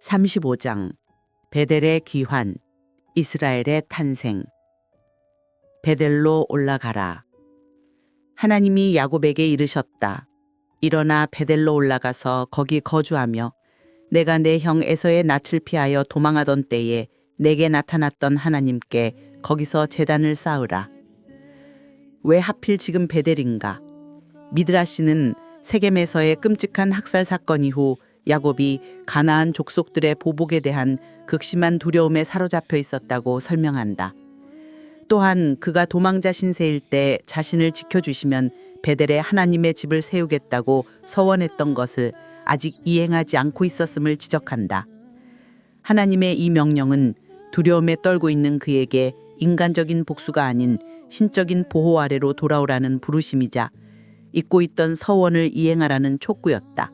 35장 베델의 귀환, 이스라엘의 탄생. 베델로 올라가라. 하나님이 야곱에게 이르셨다. 일어나 베델로 올라가서 거기 거주하며 내가 내 형 에서의 낯을 피하여 도망하던 때에 내게 나타났던 하나님께 거기서 제단을 쌓으라. 왜 하필 지금 베델인가? 미드라시는 세겜에서의 끔찍한 학살 사건 이후 야곱이 가나안 족속들의 보복에 대한 극심한 두려움에 사로잡혀 있었다고 설명한다. 또한 그가 도망자 신세일 때 자신을 지켜주시면 베델에 하나님의 집을 세우겠다고 서원했던 것을 아직 이행하지 않고 있었음을 지적한다. 하나님의 이 명령은 두려움에 떨고 있는 그에게 인간적인 복수가 아닌 신적인 보호 아래로 돌아오라는 부르심이자 잊고 있던 서원을 이행하라는 촉구였다.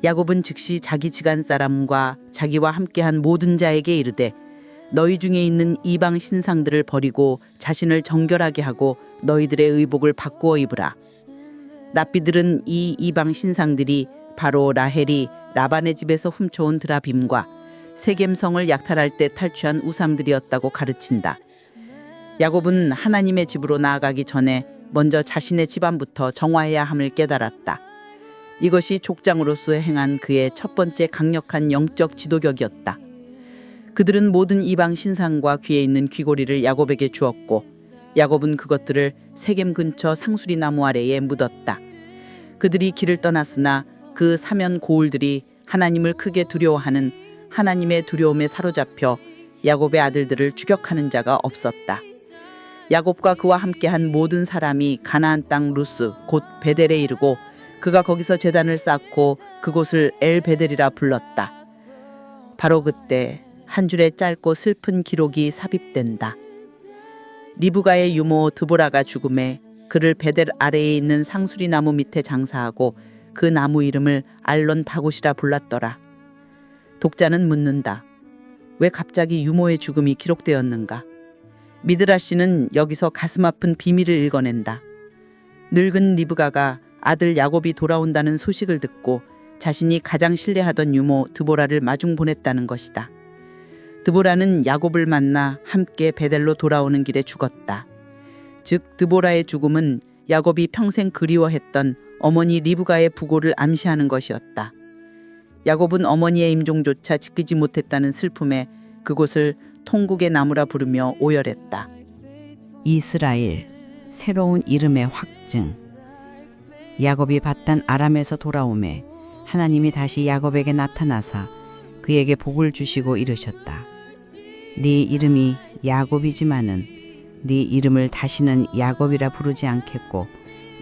야곱은 즉시 자기 지간 사람과 자기와 함께한 모든 자에게 이르되 너희 중에 있는 이방 신상들을 버리고 자신을 정결하게 하고 너희들의 의복을 바꾸어 입으라. 납비들은 이 이방 신상들이 바로 라헬이 라반의 집에서 훔쳐온 드라빔과 세겜성을 약탈할 때 탈취한 우상들이었다고 가르친다. 야곱은 하나님의 집으로 나아가기 전에 먼저 자신의 집안부터 정화해야 함을 깨달았다. 이것이 족장으로서 행한 그의 첫 번째 강력한 영적 지도격이었다. 그들은 모든 이방 신상과 귀에 있는 귀고리를 야곱에게 주었고 야곱은 그것들을 세겜 근처 상수리 나무 아래에 묻었다. 그들이 길을 떠났으나 그 사면 고울들이 하나님을 크게 두려워하는 하나님의 두려움에 사로잡혀 야곱의 아들들을 추격하는 자가 없었다. 야곱과 그와 함께한 모든 사람이 가나안 땅 루스 곧 베델에 이르고 그가 거기서 제단을 쌓고 그곳을 엘베델이라 불렀다. 바로 그때 한 줄의 짧고 슬픈 기록이 삽입된다. 리브가의 유모 드보라가 죽음에 그를 베델 아래에 있는 상수리 나무 밑에 장사하고 그 나무 이름을 알론 바곳이라 불렀더라. 독자는 묻는다. 왜 갑자기 유모의 죽음이 기록되었는가? 미드라시는 여기서 가슴 아픈 비밀을 읽어낸다. 늙은 리브가가 아들 야곱이 돌아온다는 소식을 듣고 자신이 가장 신뢰하던 유모 드보라를 마중 보냈다는 것이다. 드보라는 야곱을 만나 함께 베델로 돌아오는 길에 죽었다. 즉 드보라의 죽음은 야곱이 평생 그리워했던 어머니 리브가의 부고를 암시하는 것이었다. 야곱은 어머니의 임종조차 지키지 못했다는 슬픔에 그곳을 통국의 나무라 부르며 오열했다. 이스라엘, 새로운 이름의 확증. 야곱이 바단 아람에서 돌아오매 하나님이 다시 야곱에게 나타나사 그에게 복을 주시고 이르셨다. 네 이름이 야곱이지만은 네 이름을 다시는 야곱이라 부르지 않겠고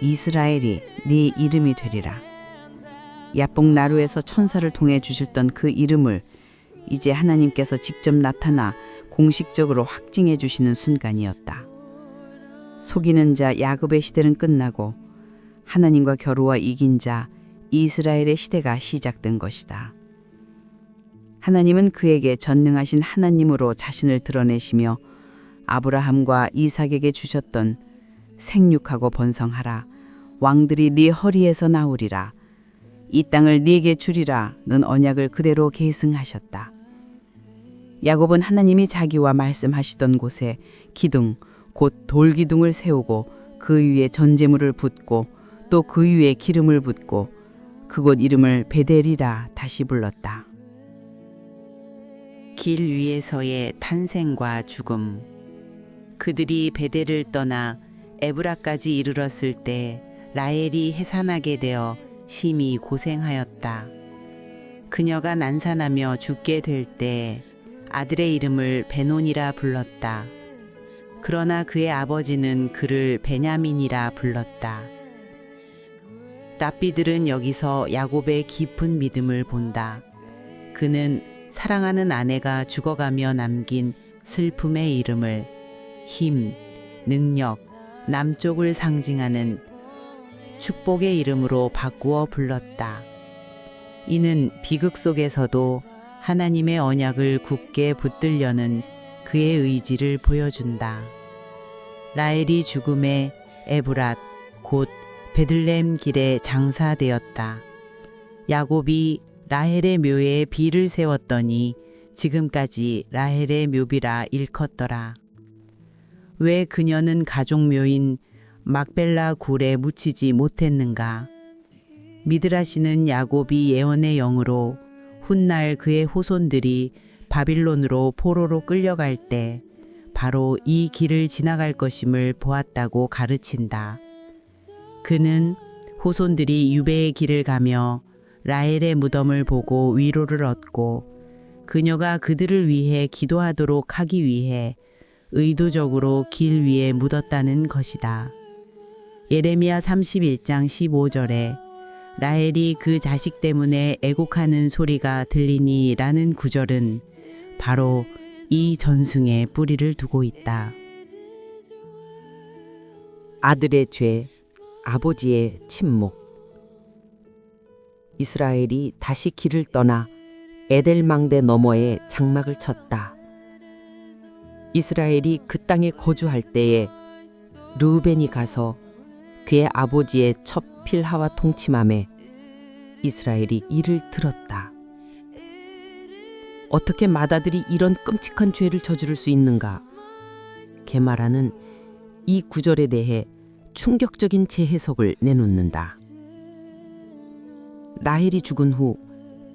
이스라엘이 네 이름이 되리라. 야복 나루에서 천사를 통해 주셨던 그 이름을 이제 하나님께서 직접 나타나 공식적으로 확증해 주시는 순간이었다. 속이는 자 야곱의 시대는 끝나고 하나님과 겨루어 이긴 자 이스라엘의 시대가 시작된 것이다. 하나님은 그에게 전능하신 하나님으로 자신을 드러내시며 아브라함과 이삭에게 주셨던 생육하고 번성하라. 왕들이 네 허리에서 나오리라. 이 땅을 네게 주리라. 는 언약을 그대로 계승하셨다. 야곱은 하나님이 자기와 말씀하시던 곳에 기둥, 곧 돌기둥을 세우고 그 위에 전제물을 붓고 또 그 위에 기름을 붓고 그곳 이름을 베델이라 다시 불렀다. 길 위에서의 탄생과 죽음. 그들이 베델을 떠나 에브라까지 이르렀을 때 라헬이 해산하게 되어 심히 고생하였다. 그녀가 난산하며 죽게 될 때 아들의 이름을 베논이라 불렀다. 그러나 그의 아버지는 그를 베냐민이라 불렀다. 랍비들은 여기서 야곱의 깊은 믿음을 본다. 그는 사랑하는 아내가 죽어가며 남긴 슬픔의 이름을 힘, 능력, 남쪽을 상징하는 축복의 이름으로 바꾸어 불렀다. 이는 비극 속에서도 하나님의 언약을 굳게 붙들려는 그의 의지를 보여준다. 라헬이 죽음에 에브랏 곧 베들레헴 길에 장사되었다. 야곱이 라헬의 묘에 비를 세웠더니 지금까지 라헬의 묘비라 일컫더라. 왜 그녀는 가족묘인 막벨라 굴에 묻히지 못했는가? 미드라시는 야곱이 예언의 영으로 훗날 그의 후손들이 바빌론으로 포로로 끌려갈 때 바로 이 길을 지나갈 것임을 보았다고 가르친다. 그는 후손들이 유배의 길을 가며 라헬의 무덤을 보고 위로를 얻고 그녀가 그들을 위해 기도하도록 하기 위해 의도적으로 길 위에 묻었다는 것이다. 예레미야 31장 15절에 라헬이 그 자식 때문에 애곡하는 소리가 들리니 라는 구절은 바로 이 전승에 뿌리를 두고 있다. 아들의 죄, 아버지의 침묵. 이스라엘이 다시 길을 떠나 에델망대 너머에 장막을 쳤다. 이스라엘이 그 땅에 거주할 때에 르우벤이 가서 그의 아버지의 첫 필하와 동침함에 이스라엘이 이를 들었다. 어떻게 맏아들이 이런 끔찍한 죄를 저지를 수 있는가? 게마라는 이 구절에 대해 충격적인 재해석을 내놓는다. 라헬이 죽은 후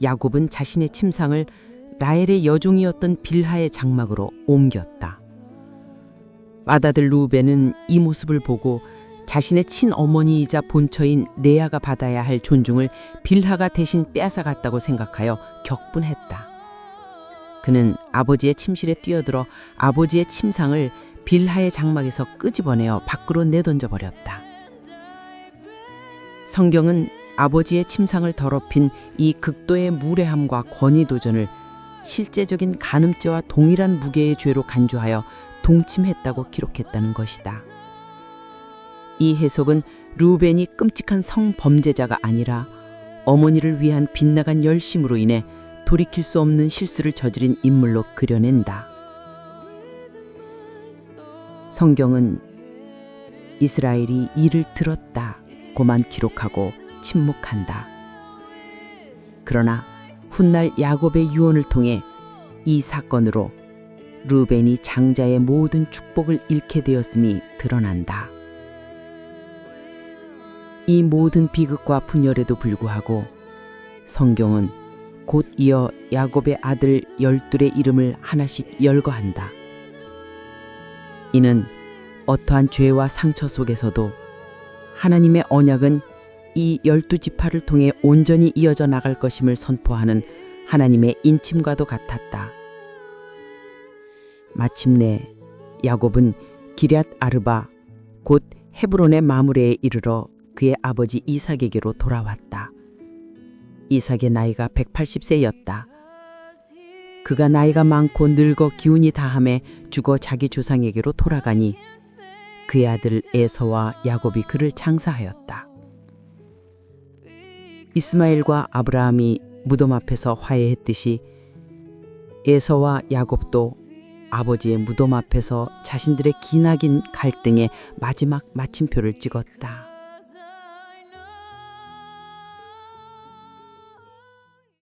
야곱은 자신의 침상을 라헬의 여종이었던 빌하의 장막으로 옮겼다. 맏아들 루벤은 이 모습을 보고 자신의 친어머니이자 본처인 레아가 받아야 할 존중을 빌하가 대신 빼앗아갔다고 생각하여 격분했다. 그는 아버지의 침실에 뛰어들어 아버지의 침상을 빌하의 장막에서 끄집어내어 밖으로 내던져 버렸다. 성경은 아버지의 침상을 더럽힌 이 극도의 무례함과 권위도전을 실제적인 간음죄와 동일한 무게의 죄로 간주하여 동침했다고 기록했다는 것이다. 이 해석은 르우벤이 끔찍한 성범죄자가 아니라 어머니를 위한 빗나간 열심으로 인해 돌이킬 수 없는 실수를 저지른 인물로 그려낸다. 성경은 이스라엘이 이를 들었다고만 기록하고 침묵한다. 그러나 훗날 야곱의 유언을 통해 이 사건으로 르우벤이 장자의 모든 축복을 잃게 되었음이 드러난다. 이 모든 비극과 분열에도 불구하고 성경은 곧 이어 야곱의 아들 12의 이름을 하나씩 열거한다. 이는 어떠한 죄와 상처 속에서도 하나님의 언약은 이 12지파를 통해 온전히 이어져 나갈 것임을 선포하는 하나님의 인침과도 같았다. 마침내 야곱은 기럇 아르바 곧 헤브론의 마므레에 이르러 그의 아버지 이삭에게로 돌아왔다. 이삭의 나이가 180세였다. 그가 나이가 많고 늙어 기운이 다함에 죽어 자기 조상에게로 돌아가니 그의 아들 에서와 야곱이 그를 장사하였다. 이스마엘과 아브라함이 무덤 앞에서 화해했듯이 에서와 야곱도 아버지의 무덤 앞에서 자신들의 기나긴 갈등의 마지막 마침표를 찍었다.